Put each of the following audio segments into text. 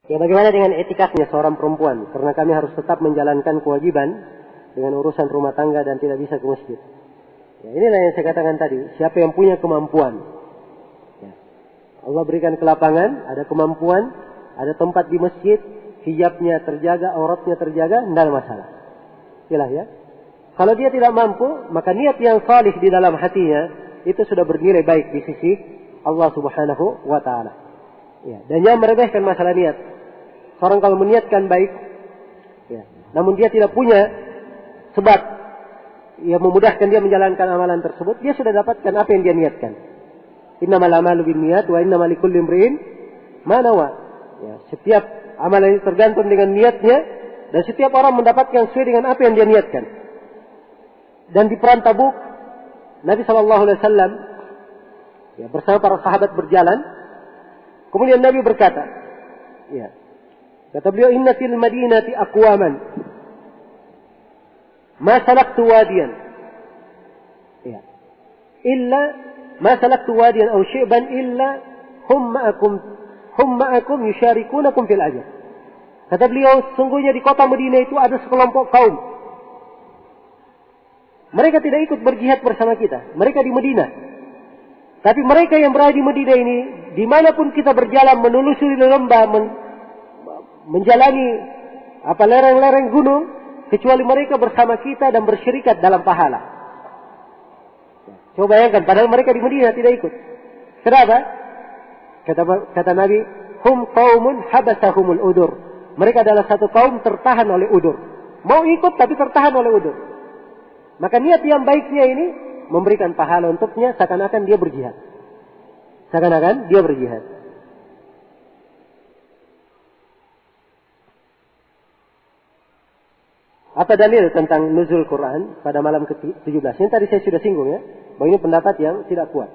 Ya, bagaimana dengan etikasnya seorang perempuan? Karena kami harus tetap menjalankan kewajiban dengan urusan rumah tangga dan tidak bisa ke masjid. Ya, inilah yang saya katakan tadi. Siapa yang punya kemampuan? Ya. Allah berikan kelapangan, ada kemampuan, ada tempat di masjid, hijabnya terjaga, auratnya terjaga, tidak ada masalah. Jelas ya? Kalau dia tidak mampu, maka niat yang salih di dalam hatinya itu sudah bernilai baik di sisi Allah Subhanahu wa taala. Ya, dan jangan meremehkan masalah niat. Seorang kalau meniatkan baik, ya, namun dia tidak punya sebab yang memudahkan dia menjalankan amalan tersebut, dia sudah dapatkan apa yang dia niatkan. Innamal a'malu binniyat wa innamal likulli imri'in ma nawa. Ya, setiap amalan itu tergantung dengan niatnya dan setiap orang mendapatkan sesuai dengan apa yang dia niatkan. Dan di perang Tabuk, Nabi SAW ya, bersama para sahabat berjalan. Kemudian Nabi berkata, ya, kata beliau, inna fil madinati aqwaman ma salaktu wadiyan, ya, illa ma salaktu wadiyan aw syi'ban illa hum ma'akum yusharikunakum fil ajr. Kata beliau, sungguhnya di kota Madinah itu ada sekelompok kaum. Mereka tidak ikut berjihad bersama kita. Mereka di Madinah. Tapi mereka yang berada di Madinah ini, dimanapun kita berjalan menelusuri lembah, menjalani lereng-lereng gunung, kecuali mereka bersama kita dan bersyirikat dalam pahala. Coba bayangkan, padahal mereka di Madinah tidak ikut. Kenapa? Kata Nabi, hum qaumun habasahumul udur. Mereka adalah satu kaum tertahan oleh udur. Mau ikut tapi tertahan oleh udur. Maka niat yang baiknya ini memberikan pahala untuknya, seakan-akan dia berjihad. Seakan-akan dia berjihad. Apa dalil tentang nuzul Quran pada malam ke-17? Ini tadi saya sudah singgung ya, bahwa ini pendapat yang tidak kuat.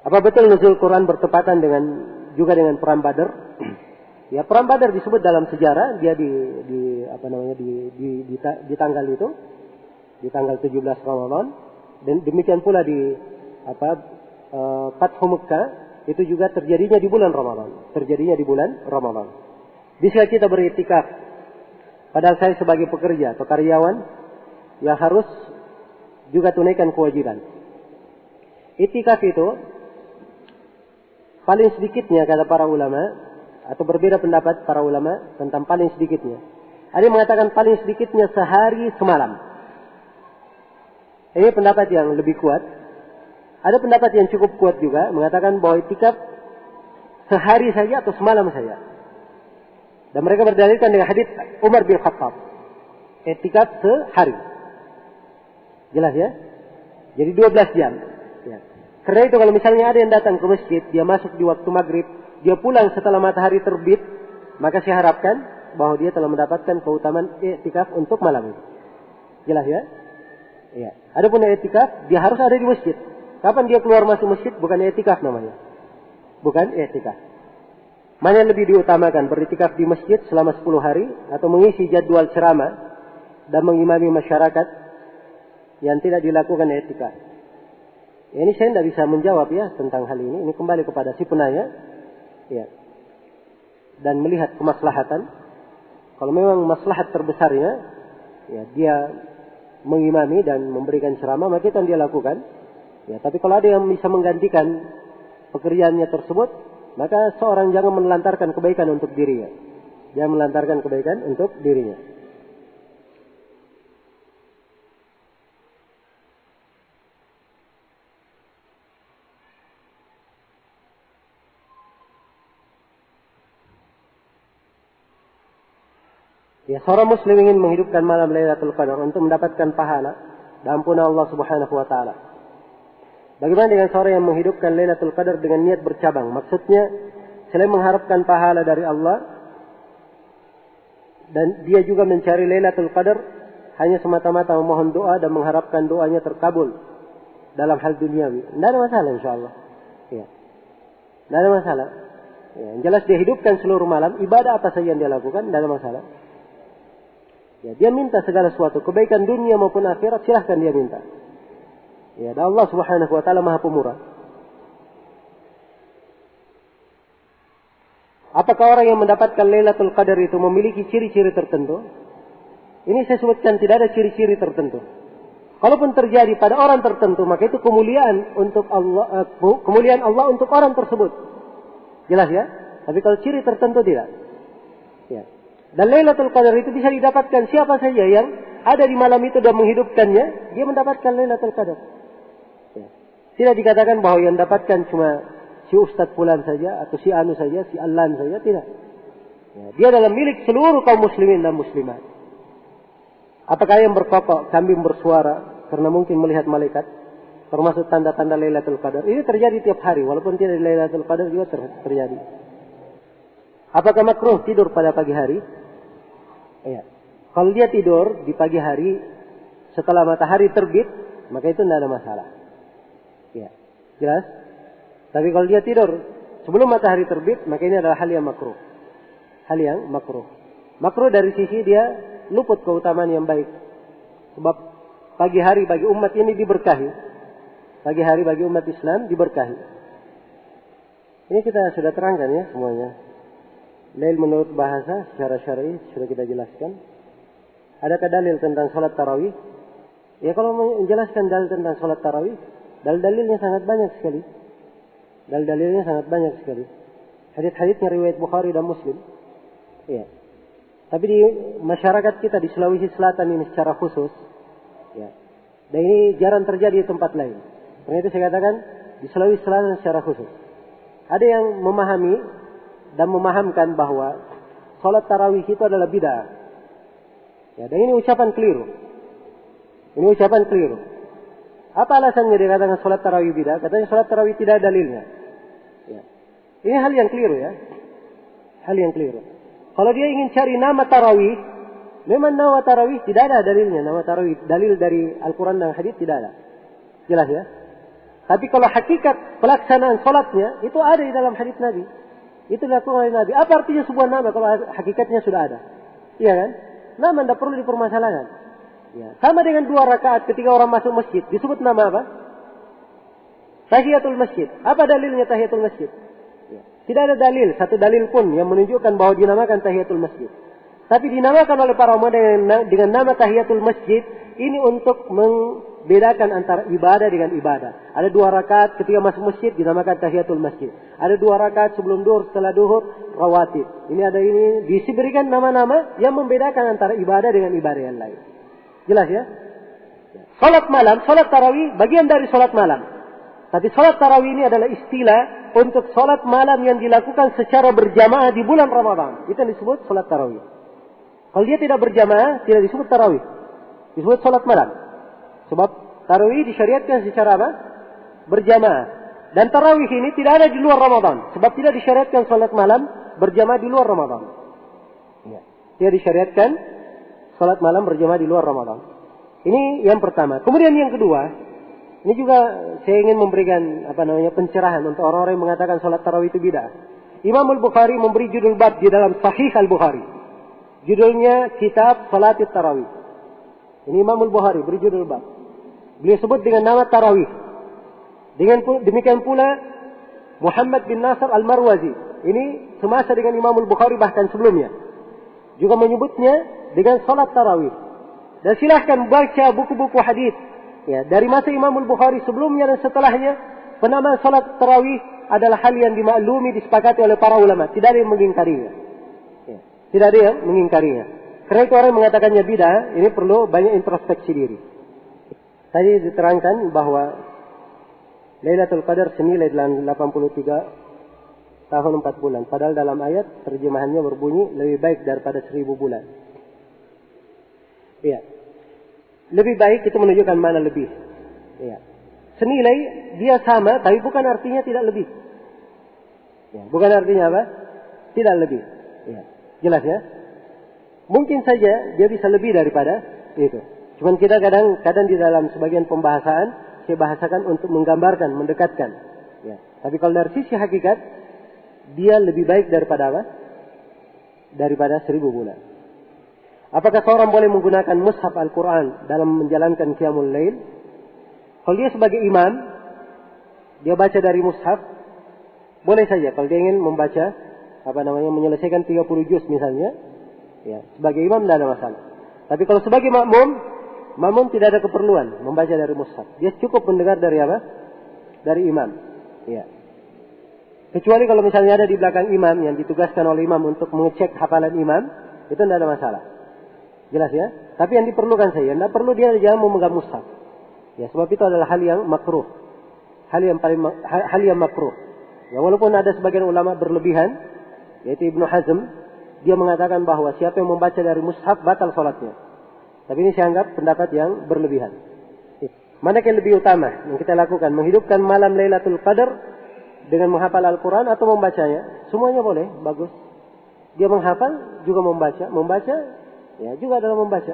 Apa betul nuzul Quran bertepatan juga dengan perang Badar? Ya, perang Badar disebut dalam sejarah dia di tanggal itu, di tanggal 17 Ramadan, dan demikian pula di Fathu Mekkah itu juga terjadinya di bulan Ramadan. Bisa kita beriktikaf, padahal saya sebagai pekerja atau karyawan yang harus juga tunaikan kewajiban. Iktikaf itu paling sedikitnya kata para ulama, atau berbeda pendapat para ulama tentang paling sedikitnya. Ada yang mengatakan paling sedikitnya sehari semalam. Ini pendapat yang lebih kuat. Ada pendapat yang cukup kuat juga, mengatakan bahwa iktikaf sehari saja atau semalam saja. Dan mereka berdalilkan dengan hadits Umar bin Khattab. Iktikaf sehari. Jelas ya? Jadi 12 jam. Ya. Karena itu kalau misalnya ada yang datang ke masjid, dia masuk di waktu maghrib, dia pulang setelah matahari terbit, maka saya harapkan bahwa dia telah mendapatkan keutamaan iktikaf untuk malam ini. Jelas ya? Ya. Adapun iktikaf, dia harus ada di masjid. Kapan dia keluar masuk masjid, bukan iktikaf namanya. Bukan iktikaf. Mana yang lebih diutamakan, beriktikaf di masjid selama 10 hari, atau mengisi jadwal ceramah dan mengimami masyarakat yang tidak dilakukan iktikaf? Ya, ini saya tidak bisa menjawab ya tentang hal ini. Ini kembali kepada si penanya. Ya. Dan melihat kemaslahatan. Kalau memang maslahat terbesarnya, ya, dia mengimami dan memberikan ceramah, maka itu yang dia lakukan. Ya, tapi kalau ada yang bisa menggantikan pekerjaannya tersebut, maka seorang jangan menelantarkan kebaikan untuk dirinya. Jangan melantarkan kebaikan untuk dirinya. Ya, seorang muslim ingin menghidupkan malam Lailatul Qadar untuk mendapatkan pahala dan ampunan Allah Subhanahu wa taala. Bagaimana dengan seorang yang menghidupkan Lailatul Qadar dengan niat bercabang? Maksudnya, selain mengharapkan pahala dari Allah, dan dia juga mencari Lailatul Qadar hanya semata-mata memohon doa dan mengharapkan doanya terkabul dalam hal duniawi. Tidak ada masalah insyaallah. Ya. Tidak ada masalah. Ya, yang jelas dia hidupkan seluruh malam, ibadah apa saja yang dia lakukan, tidak ada masalah. Ya, dia minta segala sesuatu, kebaikan dunia maupun akhirat, silahkan dia minta. Ya, dan Allah Subhanahu wa taala Maha Pemurah. Apakah orang yang mendapatkan Lailatul Qadar itu memiliki ciri-ciri tertentu? Ini saya sebutkan tidak ada ciri-ciri tertentu. Kalaupun terjadi pada orang tertentu, maka itu kemuliaan untuk Allah, kemuliaan Allah untuk orang tersebut. Jelas ya? Tapi kalau ciri tertentu tidak. Ya. Dan Lailatul Qadar itu bisa didapatkan siapa saja yang ada di malam itu dan menghidupkannya, dia mendapatkan Lailatul Qadar. Ya. Tidak dikatakan bahwa yang dapatkan cuma si Ustadz Fulan saja, atau si Anu saja, si Alan saja, tidak. Ya. Dia adalah milik seluruh kaum muslimin dan muslimat. Apakah yang berkokok, kambing bersuara, karena mungkin melihat malaikat, termasuk tanda-tanda Lailatul Qadar. Ini terjadi tiap hari, walaupun tidak Lailatul Qadar juga terjadi. Apakah makruh tidur pada pagi hari? Ya. Kalau dia tidur di pagi hari setelah matahari terbit, maka itu tidak ada masalah. Ya. Jelas? Tapi kalau dia tidur sebelum matahari terbit, maka ini adalah hal yang makruh. Hal yang makruh. Makruh dari sisi dia luput keutamaan yang baik. Sebab pagi hari bagi umat ini diberkahi. Pagi hari bagi umat Islam diberkahi. Ini kita sudah terangkan ya semuanya. Lail menurut bahasa secara syar'i sudah kita jelaskan. Adakah dalil tentang salat tarawih? Ya kalau menjelaskan dalil tentang salat tarawih, dalil-dalilnya sangat banyak sekali. Dalil-dalilnya sangat banyak sekali. Hadits-haditsnya riwayat Bukhari dan Muslim. Ya. Tapi di masyarakat kita di Sulawesi Selatan ini secara khusus, ya, dan ini jarang terjadi di tempat lain. Karena itu saya katakan di Sulawesi Selatan secara khusus. Ada yang memahami dan memahamkan bahwa salat tarawih itu adalah bid'ah. Ya, dan ini ucapan keliru. Ini ucapan keliru. Apa alasannya dikatakan salat tarawih bid'ah? Katanya salat tarawih tidak ada dalilnya. Ya. Ini hal yang keliru ya. Hal yang keliru. Kalau dia ingin cari nama tarawih, memang nama tarawih tidak ada dalilnya. Nama tarawih, dalil dari Al-Quran dan Hadis tidak ada. Jelas ya? Tapi kalau hakikat pelaksanaan solatnya, itu ada di dalam hadis Nabi. Itu dilakukan oleh Nabi. Apa artinya sebuah nama kalau hakikatnya sudah ada? Iya kan? Nama tidak perlu dipermasalahkan. Ya. Sama dengan 2 rakaat ketika orang masuk masjid. Disebut nama apa? Tahiyatul masjid. Apa dalilnya tahiyatul masjid? Ya. Tidak ada dalil, satu dalil pun yang menunjukkan bahwa dinamakan tahiyatul masjid. Tapi dinamakan oleh para ulama dengan nama tahiyatul masjid ini untuk membedakan antara ibadah dengan ibadah. Ada 2 rakaat ketika masuk masjid dinamakan tahiyatul masjid. Ada 2 rakaat sebelum duhur, setelah duhur, rawatib. Ini ada ini diberikan nama-nama yang membedakan antara ibadah dengan ibadah yang lain. Jelas ya? Salat malam, salat tarawih bagian dari salat malam. Tapi salat tarawih ini adalah istilah untuk salat malam yang dilakukan secara berjamaah di bulan Ramadan. Itu yang disebut salat tarawih. Kalau dia tidak berjamaah, tidak disebut tarawih. Disebut salat malam. Sebab tarawih disyariatkan secara apa? Berjamaah. Dan tarawih ini tidak ada di luar Ramadan. Sebab tidak disyariatkan salat malam berjamaah di luar Ramadan. Ya. Tidak disyariatkan salat malam berjamaah di luar Ramadan. Ini yang pertama. Kemudian yang kedua, ini juga saya ingin memberikan pencerahan untuk orang-orang yang mengatakan salat tarawih itu bid'ah. Imam Al-Bukhari memberi judul bab di dalam Sahih Al-Bukhari. Judulnya Kitab Salatit Tarawih. Ini Imam Al-Bukhari beri judul bab. Beliau sebut dengan nama tarawih. Demikian pula Muhammad bin Nasr Al-Marwazi. Ini semasa dengan Imam Al-Bukhari bahkan sebelumnya. Juga menyebutnya dengan salat tarawih. Dan silahkan baca buku-buku hadis. Ya, dari masa Imam Al-Bukhari sebelumnya dan setelahnya, penamaan salat tarawih adalah hal yang dimaklumi, disepakati oleh para ulama. Tidak ada yang mengingkarinya. Ya, tidak ada yang mengingkarinya. Karena itu orang yang mengatakannya bid'ah, ini perlu banyak introspeksi diri. Tadi diterangkan bahwa Lailatul Qadar senilai 83 tahun 4 bulan. Padahal dalam ayat terjemahannya berbunyi lebih baik daripada 1000 bulan. Iya. Lebih baik itu menunjukkan mana lebih. Ya. Senilai dia sama, tapi bukan artinya tidak lebih. Ya. Bukan artinya apa? Tidak lebih. Ya. Jelas ya? Mungkin saja dia bisa lebih daripada itu. Cuman kita kadang di dalam sebagian pembahasan, saya bahasakan untuk menggambarkan, mendekatkan. Ya. Tapi kalau dari sisi hakikat, dia lebih baik daripada apa? Daripada 1000 bulan. Apakah seorang boleh menggunakan mushaf Al-Quran dalam menjalankan Qiyamul Lail? Kalau dia sebagai imam, dia baca dari mushaf, boleh saja kalau dia ingin membaca menyelesaikan 30 juz misalnya, ya, sebagai imam tidak ada masalah. Tapi kalau sebagai makmum tidak ada keperluan membaca dari mushaf. Dia cukup mendengar dari apa? Dari imam. Ya. Kecuali kalau misalnya ada di belakang imam yang ditugaskan oleh imam untuk mengecek hafalan imam, itu tidak ada masalah. Jelas ya? Tapi yang diperlukan saya, tidak perlu dia jangan memegang mushaf. Ya, sebab itu adalah hal yang makruh. Hal yang makruh. Ya, walaupun ada sebagian ulama berlebihan, yaitu Ibnu Hazm, dia mengatakan bahwa siapa yang membaca dari mushaf batal salatnya. Tapi ini saya anggap pendapat yang berlebihan. Mana yang lebih utama yang kita lakukan? Menghidupkan malam Lailatul Qadar dengan menghafal Al-Quran atau membacanya? Semuanya boleh, bagus. Dia menghafal juga membaca ya juga adalah membaca.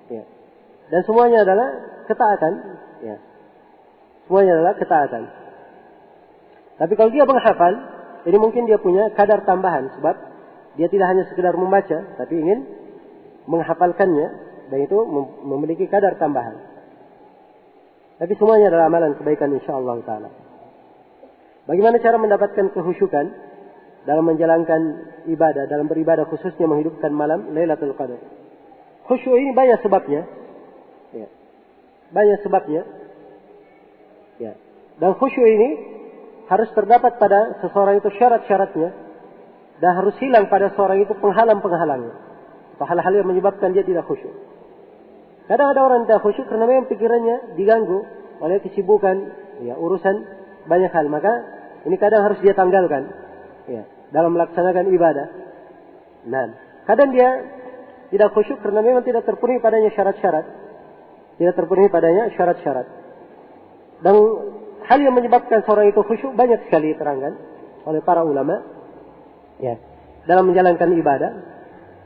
Ya. Dan semuanya adalah ketaatan. Ya. Semuanya adalah ketaatan. Tapi kalau dia menghafal, ini mungkin dia punya kadar tambahan sebab dia tidak hanya sekedar membaca, tapi ingin menghafalkannya, dan itu memiliki kadar tambahan. Tapi semuanya adalah amalan kebaikan insyaallah taala. Bagaimana cara mendapatkan kehusyukan dalam menjalankan ibadah, dalam beribadah khususnya menghidupkan malam Lailatul Qadar? Khusyuk ini banyak sebabnya. Ya. Banyak sebabnya. Ya. Dan khusyuk ini harus terdapat pada seseorang itu syarat-syaratnya, dan harus hilang pada seorang itu penghalang-penghalangnya, atau hal-hal yang menyebabkan dia tidak khusyuk. Kadang ada orang tidak khusyuk karena memang pikirannya diganggu oleh kesibukan, ya, urusan banyak hal. Maka ini kadang harus dia tanggalkan, ya, dalam melaksanakan ibadah. Nah, kadang dia tidak khusyuk karena memang tidak terpenuhi padanya syarat-syarat. Tidak terpenuhi padanya syarat-syarat. Dan hal yang menyebabkan seorang itu khusyuk banyak sekali diterangkan oleh para ulama, ya, dalam menjalankan ibadah.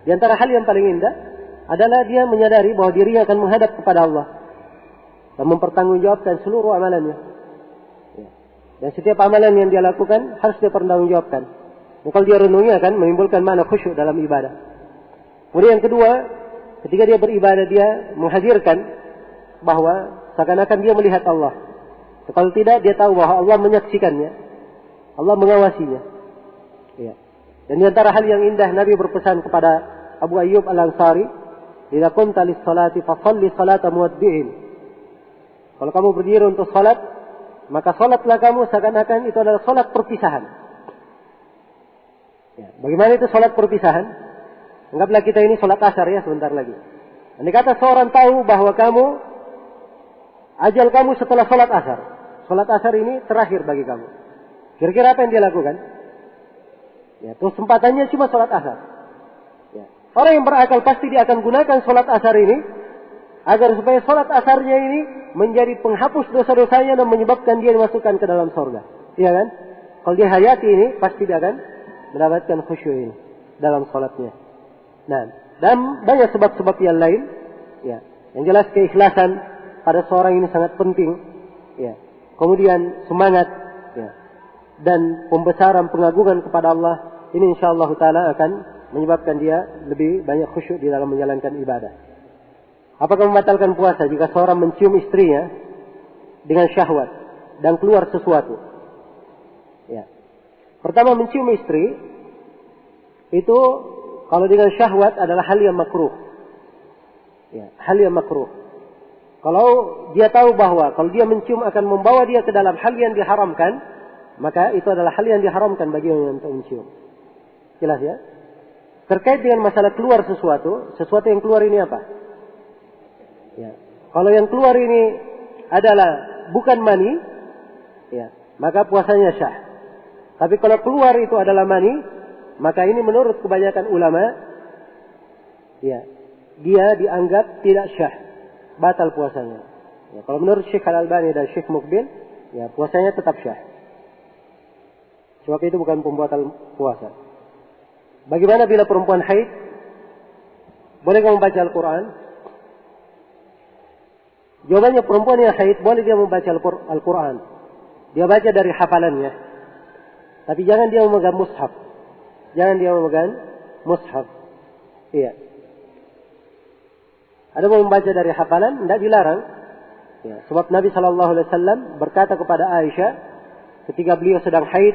Di antara hal yang paling indah adalah dia menyadari bahwa dirinya akan menghadap kepada Allah dan mempertanggungjawabkan seluruh amalannya. Ya. Dan setiap amalan yang dia lakukan harus dia pertanggungjawabkan. Kalau dia renungi akan menimbulkan makna khusyuk dalam ibadah. Kemudian yang kedua, ketika dia beribadah dia menghadirkan bahwa seakan-akan dia melihat Allah. Kalau tidak, dia tahu bahwa Allah menyaksikannya, Allah mengawasinya. Ya. Dan di antara hal yang indah, Nabi berpesan kepada Abu Ayyub Al-Ansari, "Idza qumta lis-salati fashalli salata muwaddi'in." Kalau kamu berdiri untuk salat, maka salatlah kamu seakan-akan itu adalah salat perpisahan. Ya. Bagaimana itu salat perpisahan? Anggaplah kita ini salat asar ya sebentar lagi. Andai kata seorang tahu bahwa ajal kamu setelah salat asar. Salat asar ini terakhir bagi kamu. Kira-kira apa yang dia lakukan? Ya, kesempatannya cuma salat asar. Ya. Orang yang berakal pasti dia akan gunakan salat asar ini agar supaya salat asarnya ini menjadi penghapus dosa-dosanya dan menyebabkan dia dimasukkan ke dalam surga. Iya kan? Kalau dia hayati ini pasti dia akan mendapatkan khusyuk ini dalam salatnya. Nah, dan banyak sebab-sebab yang lain. Ya. Yang jelas keikhlasan pada seorang ini sangat penting. Ya. Kemudian semangat, ya, dan pembesaran pengagungan kepada Allah ini insyaallah taala akan menyebabkan dia lebih banyak khusyuk di dalam menjalankan ibadah. Apakah membatalkan puasa jika seorang mencium istrinya dengan syahwat dan keluar sesuatu? Ya. Pertama, mencium istri itu kalau dengan syahwat adalah hal yang makruh. Ya, hal yang makruh. Kalau dia tahu bahwa kalau dia mencium akan membawa dia ke dalam hal yang diharamkan, maka itu adalah hal yang diharamkan bagi orang untuk mencium. Jelas ya? Terkait dengan masalah keluar sesuatu yang keluar ini apa? Ya. Kalau yang keluar ini adalah bukan mani, ya, maka puasanya sah. Tapi kalau keluar itu adalah mani, maka ini menurut kebanyakan ulama, ya, dia dianggap tidak syah, batal puasanya. Ya, kalau menurut Syekh Al-Albani dan Syekh Muqbil, ya, puasanya tetap syah. Sebab itu bukan pembuatan puasa. Bagaimana bila perempuan haid? Bolehkah membaca Al-Quran? Jawabannya, perempuan yang haid boleh dia membaca Al-Quran. Dia baca dari hafalannya. Tapi jangan dia memegang mushaf. Jangan dia memegang mushaf. Iya. Ada mau membaca dari hafalan, tidak dilarang. Ya, sebab Nabi SAW berkata kepada Aisyah ketika beliau sedang haid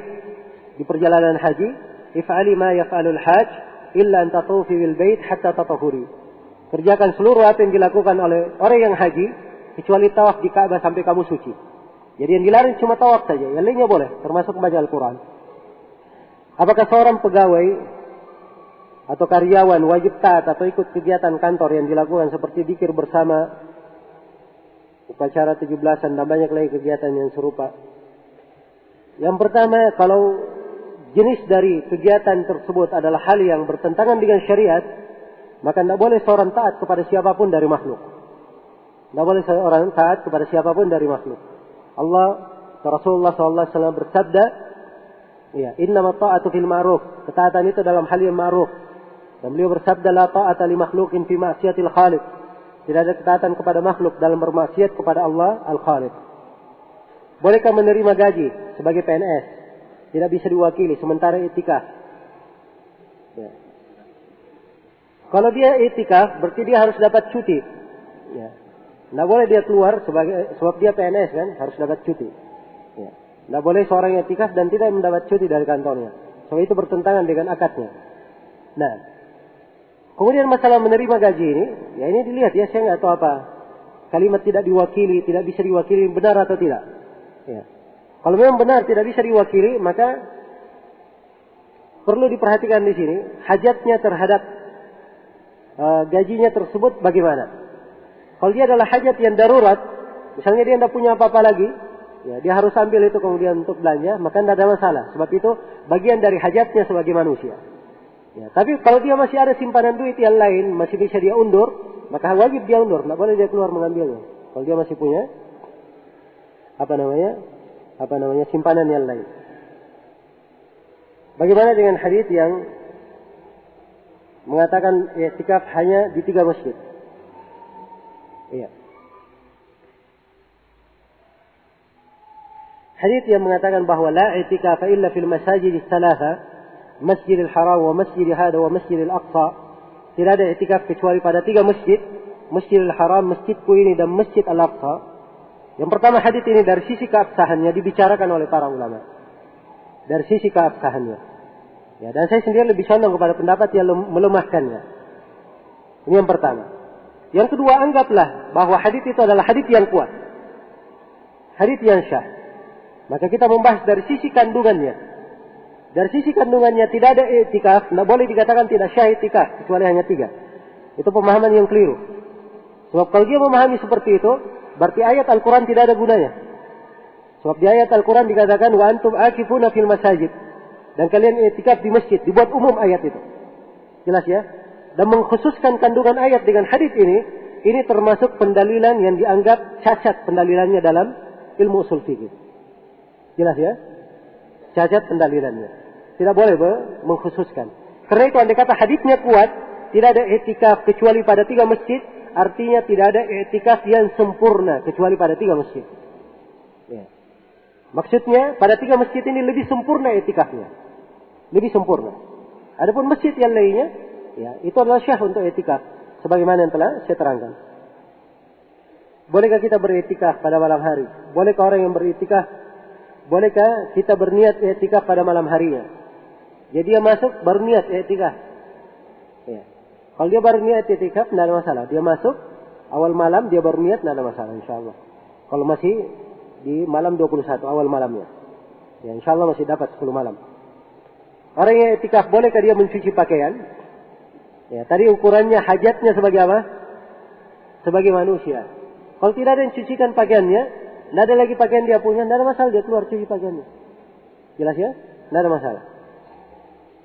di perjalanan haji, if'ali ma yaf'alul hajj illa an tatufi bil bait hatta tatahuri. Kerjakan seluruh apa yang dilakukan oleh orang yang haji kecuali tawaf di Ka'bah sampai kamu suci. Jadi yang dilarang cuma tawaf saja, yang lainnya boleh, termasuk membaca Al-Quran. Apakah seorang pegawai atau karyawan wajib taat atau ikut kegiatan kantor yang dilakukan seperti zikir bersama, upacara 17-an dan banyak lagi kegiatan yang serupa? Yang pertama, kalau jenis dari kegiatan tersebut adalah hal yang bertentangan dengan syariat, maka tidak boleh seorang taat kepada siapapun dari makhluk. Tidak boleh seorang taat kepada siapapun dari makhluk. Rasulullah SAW bersabda, ya, innama ta'atu fil ma'ruf. Ketaatan itu dalam hal yang ma'ruf. Dan beliau bersabda, la ta'ata li makhlukin fi ma'siyatil khaliq. Tidak ada ketaatan kepada makhluk dalam bermaksiat kepada Allah Al-Khaliq. Bolehkah menerima gaji sebagai PNS? Tidak bisa diwakili sementara iktikaf. Ya. Kalau dia iktikaf, berarti dia harus dapat cuti. Ya. Tidak boleh dia keluar sebab dia PNS kan, harus dapat cuti. Ya. Tidak boleh seorang iktikaf dan tidak mendapat cuti dari kantornya. Sebab itu bertentangan dengan akadnya. Nah, kemudian masalah menerima gaji ini, ya ini dilihat ya, saya nggak tahu apa. Kalimat tidak diwakili, tidak bisa diwakili, benar atau tidak? Ya. Kalau memang benar tidak bisa diwakili, maka perlu diperhatikan di sini hajatnya terhadap gajinya tersebut bagaimana. Kalau dia adalah hajat yang darurat, misalnya dia tidak punya apa-apa lagi, ya, dia harus ambil itu kemudian untuk belanja, maka tidak ada masalah. Sebab itu bagian dari hajatnya sebagai manusia. Ya, tapi kalau dia masih ada simpanan duit yang lain, masih bisa dia undur, maka wajib dia undur, tidak boleh dia keluar mengambilnya. Kalau dia masih punya simpanan yang lain. Bagaimana dengan hadis yang mengatakan i'tikaf hanya di 3 masjid? Iya. Hadis yang mengatakan bahwa la i'tikaf illa fil masajid ats-tsalatsa, Masjidil Haram wa Masjid Hada wa Masjidil Aqsa. Tidak ada i'tikaf kecuali pada 3 masjid, Masjidil Haram, masjidku ini dan Masjid Al-Aqsa. Yang pertama, hadis ini dari sisi keabsahannya dibicarakan oleh para ulama. Dari sisi keabsahannya. Ya, dan saya sendiri lebih condong kepada pendapat yang melemahkannya. Ini yang pertama. Yang kedua, anggaplah bahwa hadis itu adalah hadis yang kuat. Hadis yang syah. Maka kita membahas dari sisi kandungannya. Dari sisi kandungannya tidak ada i'tikaf, tidak boleh dikatakan tidak syah i'tikaf, kecuali hanya 3. Itu pemahaman yang keliru. Sebab kalau dia memahami seperti itu, berarti ayat Al-Quran tidak ada gunanya. Sebab di ayat Al-Quran dikatakan wa antum akifuna fil masajid. Dan kalian i'tikaf di masjid. Dibuat umum ayat itu. Jelas ya? Dan mengkhususkan kandungan ayat dengan hadis ini termasuk pendalilan yang dianggap cacat pendalilannya dalam ilmu usul fikih. Jelas ya? Cacat pendalilannya. Tidak boleh mengkhususkan. Karena itu andai kata hadisnya kuat, tidak ada i'tikaf kecuali pada 3 masjid, artinya tidak ada i'tikaf yang sempurna kecuali pada 3 masjid. Ya. Maksudnya pada 3 masjid ini lebih sempurna i'tikafnya. Lebih sempurna. Adapun masjid yang lainnya, ya, itu adalah syah untuk i'tikaf. Sebagaimana yang telah saya terangkan. Bolehkah kita beriktikaf pada malam hari? Bolehkah orang yang beriktikaf? Bolehkah kita berniat iktikaf pada malam harinya? Jadi dia masuk baru niat iktikaf. Ya. Kalau dia baru niat iktikaf tidak ada masalah. Dia masuk awal malam dia baru niat tidak ada masalah insyaallah. Kalau masih di malam 21 awal malamnya, ya insyaallah masih dapat 10 malam. Orang yang iktikaf bolehkah dia mencuci pakaian? Ya, tadi ukurannya hajatnya sebagai apa? Sebagai manusia. Kalau tidak ada yang cucikan pakaiannya, tidak ada lagi pakaian dia punya, tidak ada masalah dia keluar cuci pakaiannya. Jelas ya? Tidak ada masalah.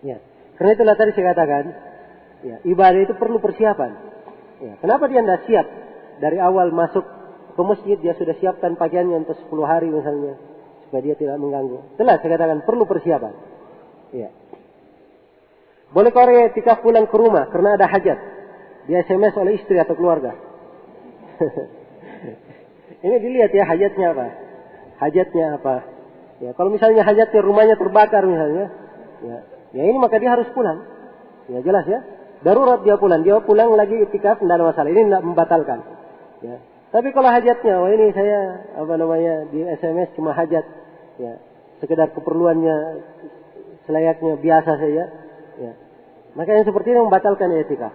Ya. Karena itulah tadi saya katakan, ya, ibadah itu perlu persiapan. Ya. Kenapa dia tidak siap dari awal masuk ke masjid dia sudah siapkan pakaiannya untuk 10 hari misalnya supaya dia tidak mengganggu? Telah saya katakan perlu persiapan. Ya. Boleh orang yang iktikaf pulang ke rumah karena ada hajat, dia SMS oleh istri atau keluarga. Ini dilihat ya hajatnya apa. Hajatnya apa. Ya, kalau misalnya hajatnya rumahnya terbakar misalnya. Ya ini maka dia harus pulang. Ya jelas ya. Darurat dia pulang. Dia pulang lagi iktikaf tidak ada masalah. Ini tidak membatalkan. Ya. Tapi kalau hajatnya, wah ini saya di SMS cuma hajat. Ya. Sekedar keperluannya selayaknya biasa saja, ya. Maka yang seperti ini membatalkan etika.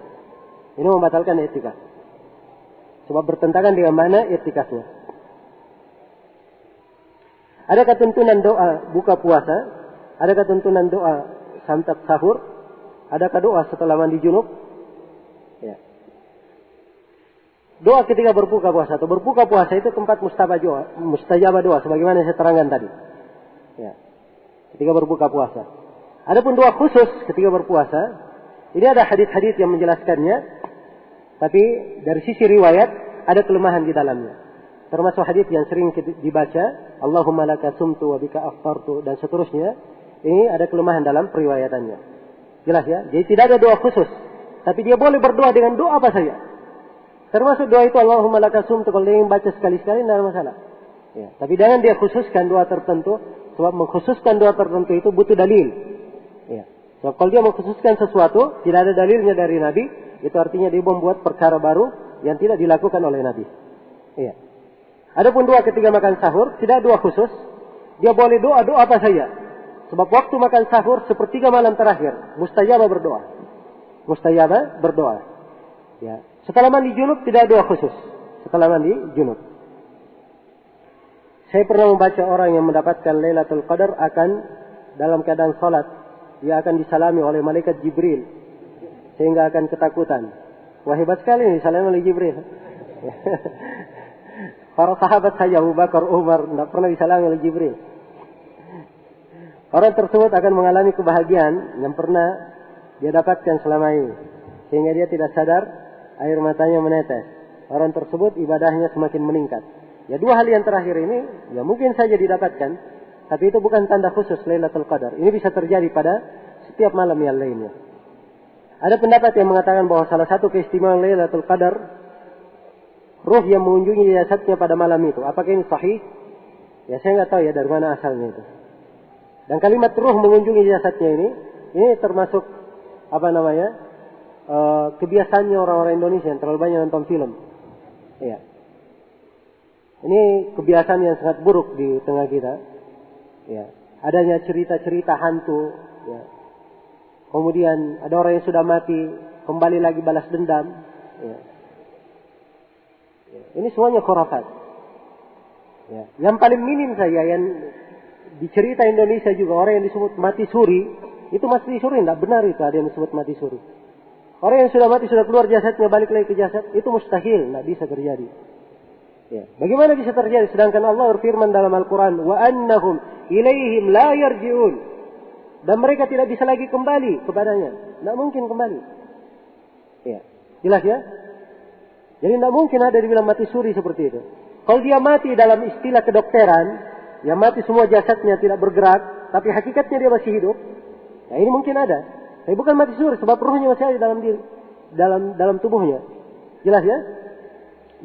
Ini membatalkan etika. Sebab bertentangan dengan mana etikasnya. Ada ketentuan doa buka puasa, ada ketentuan doa santap sahur, adakah doa setelah mandi junub? Ya. Doa ketika berbuka puasa atau berbuka puasa itu tempat mustajabah doa sebagaimana saya terangkan tadi. Ya. Ketika berbuka puasa. Adapun doa khusus ketika berpuasa, ini ada hadis-hadis yang menjelaskannya. Tapi dari sisi riwayat ada kelemahan di dalamnya. Termasuk hadis yang sering dibaca, Allahumma laka sumtu wa bika aftartu dan seterusnya. Ini ada kelemahan dalam periwayatannya. Jelas ya? Jadi tidak ada doa khusus. Tapi dia boleh berdoa dengan doa apa saja. Termasuk doa itu Allahumma laka sumtu, kalau dia ingin baca sekali-sekali tidak ada masalah. Ya. Tapi jangan dia khususkan doa tertentu. Sebab mengkhususkan doa tertentu itu butuh dalil. Ya. Sebab kalau dia mengkhususkan sesuatu, tidak ada dalilnya dari Nabi, itu artinya dia membuat perkara baru yang tidak dilakukan oleh Nabi. Iya. Adapun doa ketika makan sahur, tidak doa khusus. Dia boleh doa apa saja. Sebab waktu makan sahur sepertiga malam terakhir, mustajabah berdoa. Mustajabah berdoa. Ya. Setelah mandi junub tidak doa khusus. Setelah mandi junub. Saya pernah membaca orang yang mendapatkan Lailatul Qadar akan dalam keadaan salat, dia akan disalami oleh malaikat Jibril. Sehingga akan ketakutan. Wah, hebat sekali ini disalami oleh Jibril. Para sahabat saja Abu Bakar, Umar tidak pernah disalami oleh Jibril. Orang tersebut akan mengalami kebahagiaan yang pernah dia dapatkan selama ini. Sehingga dia tidak sadar air matanya menetes. Orang tersebut ibadahnya semakin meningkat. Ya, dua hal yang terakhir ini ya mungkin saja didapatkan. Tapi itu bukan tanda khusus Lailatul Qadar. Ini bisa terjadi pada setiap malam yang lainnya. Ada pendapat yang mengatakan bahwa salah satu keistimewaan Lailatul Qadar, ruh yang mengunjungi jasadnya pada malam itu. Apakah ini sahih? Ya saya nggak tahu ya dari mana asalnya itu. Dan kalimat ruh mengunjungi jasadnya ini termasuk kebiasaannya orang-orang Indonesia yang terlalu banyak nonton film. Ya. Ini kebiasaan yang sangat buruk di tengah kita. Ya. Adanya cerita-cerita hantu. Ya. Kemudian ada orang yang sudah mati, kembali lagi balas dendam. Ya. Ya. Ini semuanya khurafat. Ya. Yang paling minim saja yang di cerita Indonesia juga orang yang disebut mati suri, itu mati suri tidak benar itu ada yang disebut mati suri. Orang yang sudah mati sudah keluar jasadnya balik lagi ke jasad, itu mustahil, tidak bisa terjadi. Ya. Bagaimana bisa terjadi? Sedangkan Allah berfirman dalam Al-Quran, wa annahum ilaihim la yarji'un. Dan mereka tidak bisa lagi kembali kepadanya. Tidak mungkin kembali. Ya. Jelas ya? Jadi tidak mungkin ada dibilang mati suri seperti itu. Kalau dia mati dalam istilah kedokteran, yang mati semua jasadnya tidak bergerak, tapi hakikatnya dia masih hidup, ya ini mungkin ada. Tapi bukan mati suri, sebab ruhnya masih ada dalam diri, dalam tubuhnya. Jelas ya?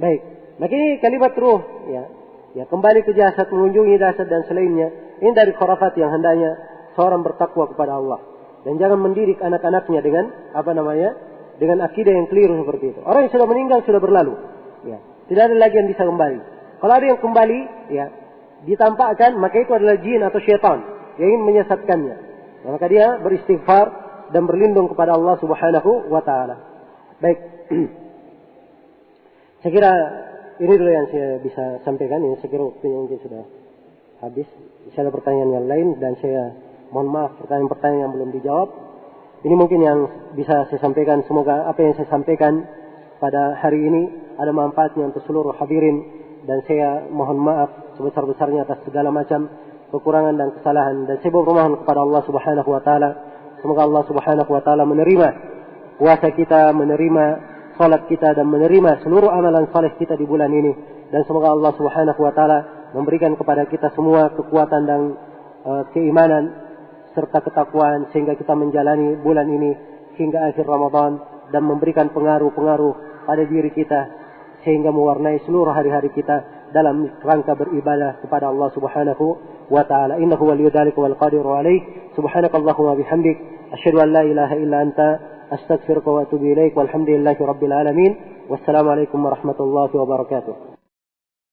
Baik. Maka ini kalimat ruh, ya kembali ke jasad, mengunjungi jasad dan selainnya. Ini dari khurafat yang hendaknya seorang bertakwa kepada Allah. Dan jangan mendidik anak-anaknya dengan dengan akidah yang keliru seperti itu. Orang yang sudah meninggal sudah berlalu. Ya. Tidak ada lagi yang bisa kembali. Kalau ada yang kembali, ya, ditampakkan, maka itu adalah jin atau syaitan yang ingin menyesatkannya. Ya, maka dia beristighfar dan berlindung kepada Allah Subhanahu wa taala. Baik. Saya kira ini dulu yang saya bisa sampaikan. Ini saya kira waktunya mungkin sudah habis. Bisa ada pertanyaan yang lain dan saya mohon maaf pertanyaan-pertanyaan yang belum dijawab. Ini mungkin yang bisa saya sampaikan. Semoga apa yang saya sampaikan pada hari ini ada manfaatnya untuk seluruh hadirin. Dan saya mohon maaf sebesar-besarnya atas segala macam kekurangan dan kesalahan. Dan saya bermohon kepada Allah Subhanahu wa taala. Semoga Allah Subhanahu wa taala menerima puasa kita, menerima salat kita dan menerima seluruh amalan saleh kita di bulan ini. Dan semoga Allah Subhanahu wa taala memberikan kepada kita semua kekuatan dan keimanan serta ketakwaan sehingga kita menjalani bulan ini hingga akhir Ramadan dan memberikan pengaruh-pengaruh pada diri kita sehingga mewarnai seluruh hari-hari kita dalam rangka beribadah kepada Allah Subhanahu wa taala. Innahu waliyyu dzalika wal qadiru alaih. Subhanakallahumma bihamdik asyhadu an la ilaha illa anta astaghfiruka wa atubu ilaik. Walhamdulillahi rabbil alamin. Wassalamu alaikum warahmatullahi wabarakatuh.